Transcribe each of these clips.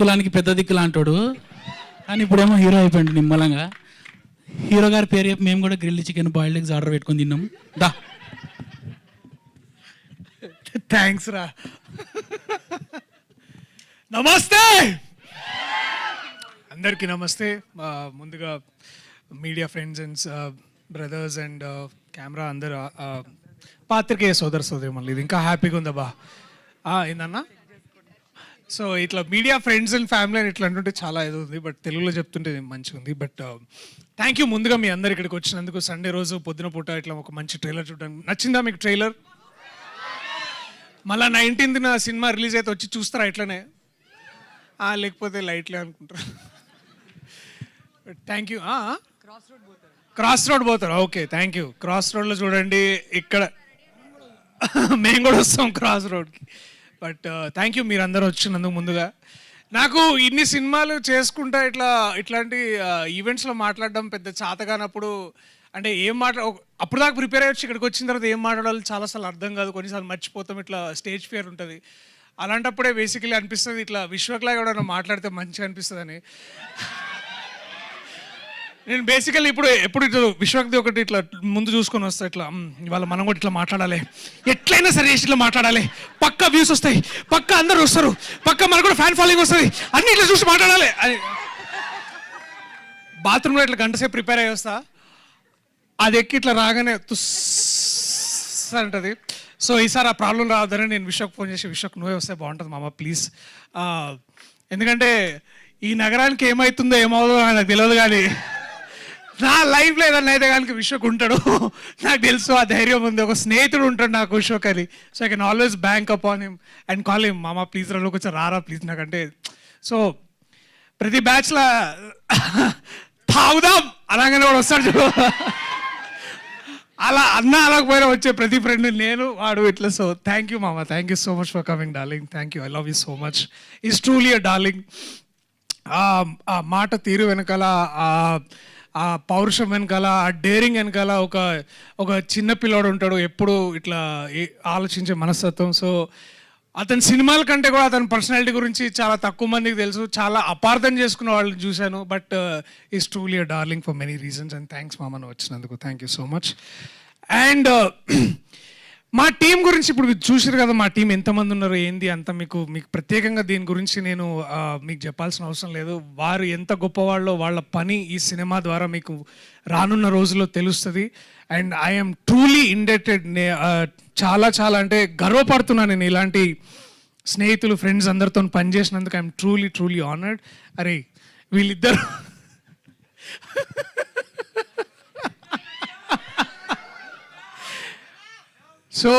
కులానికి పెద్ద దిక్కులా అంటాడు, కానీ ఇప్పుడేమో హీరో అయిపోయాడు నిమ్మలంగా. హీరో గారి పేరు చెప్పి మేము కూడా grill chicken boiled eggs order పెట్టుకొని తిన్నాం. దా థ్యాంక్స్ రా. నమస్తే అందరికీ నమస్తే. ముందుగా media friends and brothers and camera అందరు పాత్రికేయ సోదరి మళ్ళీ ఇది ఇంకా హ్యాపీగా ఉందబ్బా. ఏందన్నా, సో ఇట్లా మీడియా ఫ్రెండ్స్ అండ్ ఫ్యామిలీ అని ఇట్లా అంటుంటే చాలా ఏదో ఉంది, బట్ తెలుగులో చెప్తుంటే మంచిగా ఉంది. బట్ థ్యాంక్ యూ ముందుగా మీ అందరు ఇక్కడికి వచ్చినందుకు. సండే రోజు పొద్దున పూట ఇట్లా ఒక మంచి ట్రైలర్ చూడడానికి నచ్చిందా మీకు ట్రైలర్? మళ్ళీ 19th సినిమా రిలీజ్ అయితే వచ్చి చూస్తారా ఇట్లనే, లేకపోతే లైట్లే అనుకుంటారు? Thank you. క్రాస్ రోడ్ పోతారు, ఓకే థ్యాంక్ యూ. క్రాస్ రోడ్లో చూడండి, ఇక్కడ మేము కూడా వస్తాం క్రాస్ రోడ్కి. బట్ థ్యాంక్ యూ మీరు అందరూ వచ్చినందుకు. ముందుగా నాకు ఇన్ని సినిమాలు చేసుకుంటా ఇట్లాంటి ఈవెంట్స్లో మాట్లాడడం పెద్ద చేతగానప్పుడు, అంటే అప్పుడు దాకా ప్రిపేర్ అయ్యి ఇక్కడికి వచ్చిన తర్వాత ఏం మాట్లాడాలో చాలాసార్లు అర్థం కాదు, కొన్నిసార్లు మర్చిపోతాం, ఇట్లా స్టేజ్ ఫియర్ ఉంటుంది. అలాంటప్పుడే బేసికలీ అనిపిస్తుంది ఇట్లా విశ్వక్లా ఎవడన్నా మాట్లాడితే మంచిగా అనిపిస్తుంది అని. నేను బేసికల్లీ ఎప్పుడు ఇట్లా విశ్వక్ది ఒకటి ఇట్లా ముందు చూసుకొని వస్తా, ఇట్లా ఇవాళ మనం కూడా ఇట్లా మాట్లాడాలి, ఎట్లయినా సరే ఇట్లా మాట్లాడాలి, పక్క వ్యూస్ వస్తాయి, పక్క అందరూ వస్తారు, పక్క మనకు కూడా ఫ్యాన్ ఫాలోయింగ్ వస్తుంది, అన్ని ఇట్లా చూసి మాట్లాడాలి అని బాత్రూంలో ఇట్లా గంట సేపు ప్రిపేర్ అయ్యి వస్తా. అది ఎక్కి ఇట్లా రాగానే తుస్ అంటది. సో ఈసారి ఆ ప్రాబ్లం రావద్దని నేను విశ్వకు ఫోన్ చేసి, విశ్వకు నువ్వే వస్తే బాగుంటుంది మామ ప్లీజ్, ఎందుకంటే ఈ నగరానికి ఏమవుతుందో ఏమవుతుందో నాకు తెలియదు, కానీ నా లైఫ్లో ఏదన్నా అయితే కానీ విశ్వకు ఉంటాడు, నాకు తెలుసు, ఆ ధైర్యం ఉంది. ఒక స్నేహితుడు ఉంటాడు నాకు విశ్వక్ అని. So I can always bank up on him and call him మామ ప్లీజ్ రా, కొంచెం రారా ప్లీజ్ నాకంటే. సో ప్రతి బ్యాచ్లో తాగుదాం అలాగనే కూడా వస్తాడు చూడు, అలా అలాగపోయినా వచ్చే ప్రతి ఫ్రెండ్ నేను వాడు ఇట్లా. సో థ్యాంక్ యూ మామ, thank you so much for coming darling, thank you, I love you so much. Is truly a darling. ఆ మాట తీరు వెనకాల, ఆ పౌరుషం వెనకాల, ఆ డేరింగ్ వెనకాల ఒక చిన్న పిల్లోడు ఉంటాడు, ఎప్పుడు ఇట్లా ఆలోచించే మనస్తత్వం. సో అతని సినిమాల కంటే కూడా అతని పర్సనాలిటీ గురించి చాలా తక్కువ మందికి తెలుసు, చాలా అపార్థం చేసుకున్న వాళ్ళని చూశాను. But is truly a darling for many reasons and thanks మామను వచ్చినందుకు, thank you so much. And మా టీం గురించి ఇప్పుడు మీరు చూసారు కదా, మా టీం ఎంతమంది ఉన్నారు ఏంది అంత మీకు ప్రత్యేకంగా దీని గురించి నేను మీకు చెప్పాల్సిన అవసరం లేదు. వారు ఎంత గొప్పవాళ్ళో వాళ్ళ పని ఈ సినిమా ద్వారా మీకు రానున్న రోజుల్లో తెలుస్తుంది. అండ్ ఐఎమ్ ట్రూలీ ఇండెటెడ్, చాలా చాలా అంటే గర్వపడుతున్నాను నేను ఇలాంటి స్నేహితులు ఫ్రెండ్స్ అందరితో పనిచేసినందుకు. I'm truly truly honoured. అరే వీళ్ళిద్దరు సో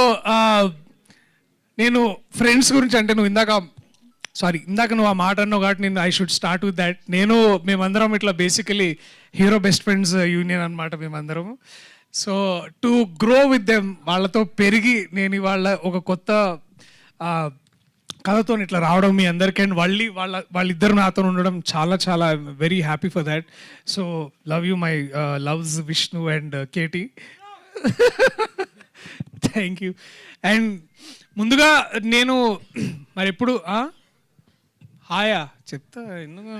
నేను ఫ్రెండ్స్ గురించి అంటే ఇందాక నువ్వు ఆ మాట అన్నావు కాబట్టి నేను I should start with that. మేమందరం ఇట్లా basically hero best friends union అనమాట మేమందరము. So to grow with them, వాళ్ళతో పెరిగి నేను ఇవాళ ఒక కొత్త కథతో ఇట్లా రావడం మీ అందరికీ, అండ్ వాళ్ళిద్దరు నాతో ఉండడం చాలా చాలా very happy for that. So love you my loves Vishnu and KT, thank you. And ముందుగా నేను మరి ఎప్పుడు హాయా చెప్తా, ఎందుకు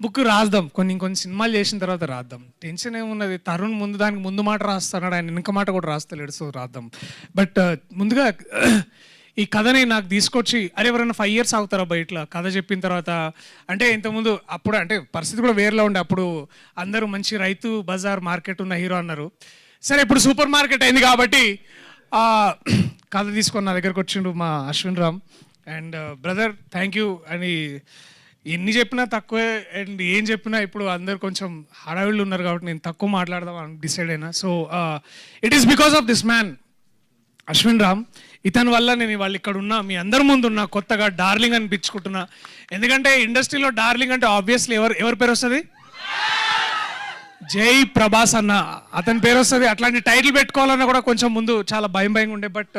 బుక్ రాద్దాం, కొన్ని సినిమాలు చేసిన తర్వాత రాద్దాం, టెన్షన్ ఏమున్నది. తరుణ్ దానికి ముందు మాట రాస్తున్నాడు, ఆయన వెనక మాట కూడా రాస్తలేడు, సో రాద్దాం. బట్ ముందుగా ఈ కథని నాకు తీసుకొచ్చి, అరే ఎవరైనా 5 years అవుతారా బయట కథ చెప్పిన తర్వాత, అంటే ఇంతకుముందు అప్పుడు అంటే పరిస్థితి కూడా వేరేలా ఉండే, అప్పుడు అందరూ మంచి రైతు బజార్ మార్కెట్ ఉన్న హీరో అన్నారు. సరే ఇప్పుడు సూపర్ మార్కెట్ అయింది కాబట్టి కథ తీసుకొని నా దగ్గరకు వచ్చిండు మా Ashwin Ram. And brother thank you అని ఎన్ని చెప్పినా తక్కువే, అండ్ ఏం చెప్పినా ఇప్పుడు అందరు కొంచెం హడావిళ్ళు ఉన్నారు కాబట్టి నేను తక్కువ మాట్లాడదాం అని డిసైడ్ అయినా. So it is because of this man Ashwin Ram. ఇతని వల్ల నేను వాళ్ళు ఇక్కడ ఉన్నా, మీ అందరి ముందు ఉన్నా, కొత్తగా డార్లింగ్ అని పిచ్చుకుంటున్నా. ఎందుకంటే ఇండస్ట్రీలో డార్లింగ్ అంటే ఆబ్వియస్లీ ఎవరి పేరు వస్తుంది? జై ప్రభాస్ అన్న, అతని పేరు వస్తుంది. అట్లాంటి టైటిల్ పెట్టుకోవాలన్నా కూడా కొంచెం ముందు చాలా భయంగా ఉండే. బట్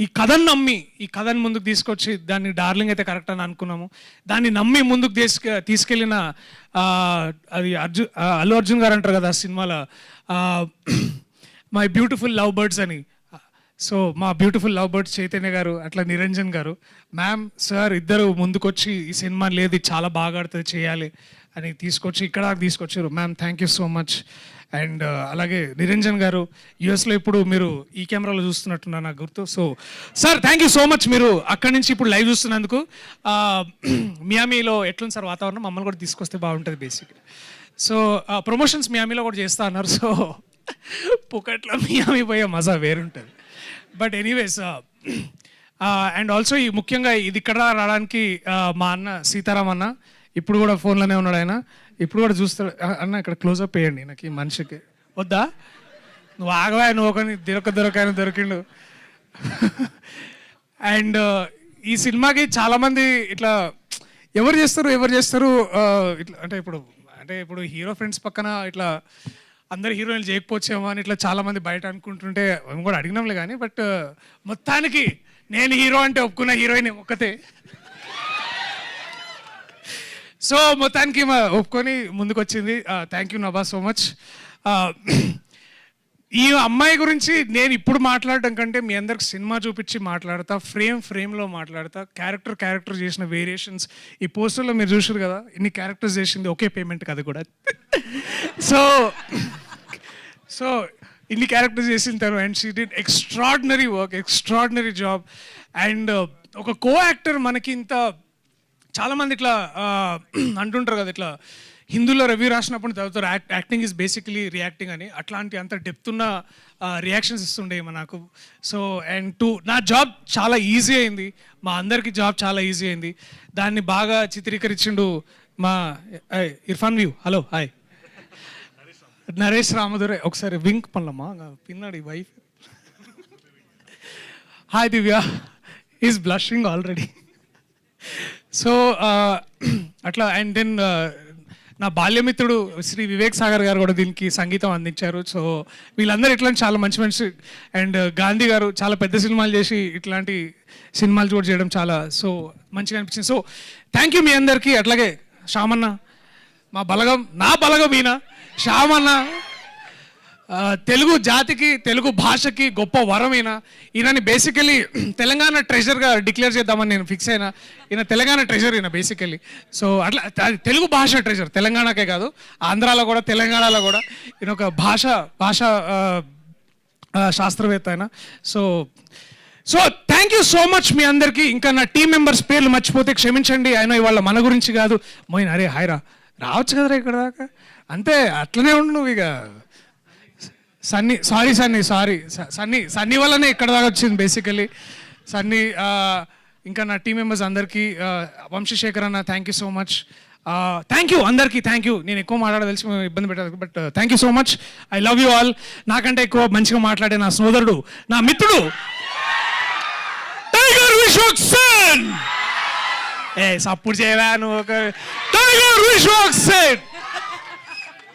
ఈ కథను నమ్మి ఈ కథను ముందుకు తీసుకొచ్చి దాన్ని డార్లింగ్ అయితే కరెక్ట్ అని అనుకున్నాము. దాన్ని నమ్మి ముందుకు తీసుకెళ్ళిన అది అల్లు అర్జున్ గారు అంటారు కదా సినిమాలో, మై బ్యూటిఫుల్ లవ్ బర్డ్స్ అని. సో మా బ్యూటిఫుల్ లవ్ బర్డ్ చైతన్య గారు, అట్లా నిరంజన్ గారు, మ్యామ్, సార్ ఇద్దరు ముందుకొచ్చి ఈ సినిమా లేదు ఇది చాలా బాగా ఆడుతుంది చేయాలి అని తీసుకొచ్చి ఇక్కడ తీసుకొచ్చారు. Ma'am thank you so much. And అలాగే నిరంజన్ గారు యుఎస్లో ఇప్పుడు మీరు ఈ కెమెరాలో చూస్తున్నట్టున్నా నాకు గుర్తు. So sir thank you so much, మీరు అక్కడి నుంచి ఇప్పుడు లైవ్ చూస్తున్నందుకు. మియామీలో ఎట్లుంది సార్ వాతావరణం? మమ్మల్ని కూడా తీసుకొస్తే బాగుంటుంది బేసిక్. సో ప్రమోషన్స్ మియామీలో కూడా చేస్తా అన్నారు. సో పుకట్లో మియామీ పోయే మజా వేరుంటుంది. బట్ ఎనీవేస్ అండ్ ఆల్సో ఈ ముఖ్యంగా ఇది ఇక్కడ రావడానికి మా అన్న సీతారాం అన్న ఇప్పుడు కూడా ఫోన్లోనే ఉన్నాడు. ఆయన ఇప్పుడు కూడా చూస్తాడు. అన్న ఇక్కడ క్లోజప్ వేయండి నాకు ఈ మనిషికి. వద్దా? నువ్వు ఆగవా, నువ్వు ఒకని దొరకాయని దొరికిండు. అండ్ ఈ సినిమాకి చాలామంది ఇట్లా ఎవరు చేస్తారు ఇట్లా అంటే ఇప్పుడు హీరో ఫ్రెండ్స్ పక్కన ఇట్లా అందరు హీరోయిన్లు చేయకపోవచ్చేమో అని ఇట్లా చాలామంది బయట అనుకుంటుంటే మేము కూడా అడిగినాంలే కానీ, బట్ మొత్తానికి నేను హీరో అంటే ఒప్పుకున్న హీరోయిన్ ఒక్కతే. సో మొత్తానికి ఒప్పుకొని ముందుకు వచ్చింది. Thank you Nabha so much. ఈ అమ్మాయి గురించి నేను ఇప్పుడు మాట్లాడడం కంటే మీ అందరికి సినిమా చూపించి మాట్లాడతా, ఫ్రేమ్లో మాట్లాడతా, క్యారెక్టర్ చేసిన వేరియేషన్స్ ఈ పోస్టర్లో మీరు చూసారు కదా, ఇన్ని క్యారెక్టర్స్ చేసింది ఒకే పేమెంట్కి అది కూడా. సో ఇన్ని క్యారెక్టర్స్ చేసిన తను and she did extraordinary work, extraordinary job. And ఒక కో యాక్టర్ మనకి ఇంత చాలామంది ఇట్లా అంటుంటారు కదా, ఇట్లా హిందీలో రివ్యూ రాసినప్పుడు చదువుతారు యాక్టింగ్ ఈజ్ బేసికలీ రియాక్టింగ్ అని. అట్లాంటి అంత డెప్త్ ఉన్న రియాక్షన్స్ ఇస్తుండే నాకు. సో అండ్ నా జాబ్ చాలా ఈజీ అయింది, మా అందరికీ జాబ్ చాలా ఈజీ అయింది. దాన్ని బాగా చిత్రీకరించిండు మా ఇర్ఫాన్ వ్యూ. హలో హాయ్ నరేష్ రామదురే. ఒకసారి వింక్ పనులమ్మా పిన్నాడు ఈ wife. Hi Divya, is blushing already. So అట్లా అండ్ దెన్ నా బాల్యమిత్రుడు శ్రీ వివేక్ సాగర్ గారు కూడా దీనికి సంగీతం అందించారు. సో వీళ్ళందరూ ఇట్లాంటి చాలా మంచి మంచి అండ్ గాంధీ గారు చాలా పెద్ద సినిమాలు చేసి ఇట్లాంటి సినిమాలు కూడా చేయడం చాలా సో మంచిగా అనిపించింది. సో థ్యాంక్ యూ మీ అందరికీ. అట్లాగే శ్యామన్న మా బలగం, నా బలగం ఈయన శ్యామన్న తెలుగు జాతికి తెలుగు భాషకి గొప్ప వరం ఈయనని బేసికలీ తెలంగాణ ట్రెజర్గా డిక్లేర్ చేద్దామని నేను ఫిక్స్ అయినా. ఈయన తెలంగాణ ట్రెజర్ ఈయన బేసికలీ. సో అట్లా తెలుగు భాష ట్రెజర్, తెలంగాణకే కాదు ఆంధ్రాలో కూడా తెలంగాణలో కూడా ఈయన ఒక భాష శాస్త్రవేత్త ఆయన. So thank you so much మీ అందరికీ. ఇంకా నా టీం మెంబర్స్ పేర్లు మర్చిపోతే క్షమించండి. ఆయన ఇవాళ మన గురించి కాదు. మోయిన్ అరే హాయ్రా రావచ్చు కదరా ఇక్కడ దాకా, అంతే అట్లనే ఉండు నువ్వు. ఇక సన్నీ వల్లనే ఇక్కడ దాకా వచ్చింది బేసికలీ సన్నీ. ఇంకా నా టీం మెంబర్స్ అందరికీ, వంశీశేఖర్ అన్న thank you so much. Thank you అందరికీ, థ్యాంక్ యూ. నేను ఎక్కువ మాట్లాడదలిసి ఇబ్బంది పెట్టదు, but thank you so much. I love you all. నాకంటే ఎక్కువ మంచిగా మాట్లాడే నా సోదరుడు, నా మిత్రుడు టైగర్ విశ్వక్సేన్. సప్పుడు చేయవా నువ్వు? ఒక టైగర్ విశ్వక్సేన్.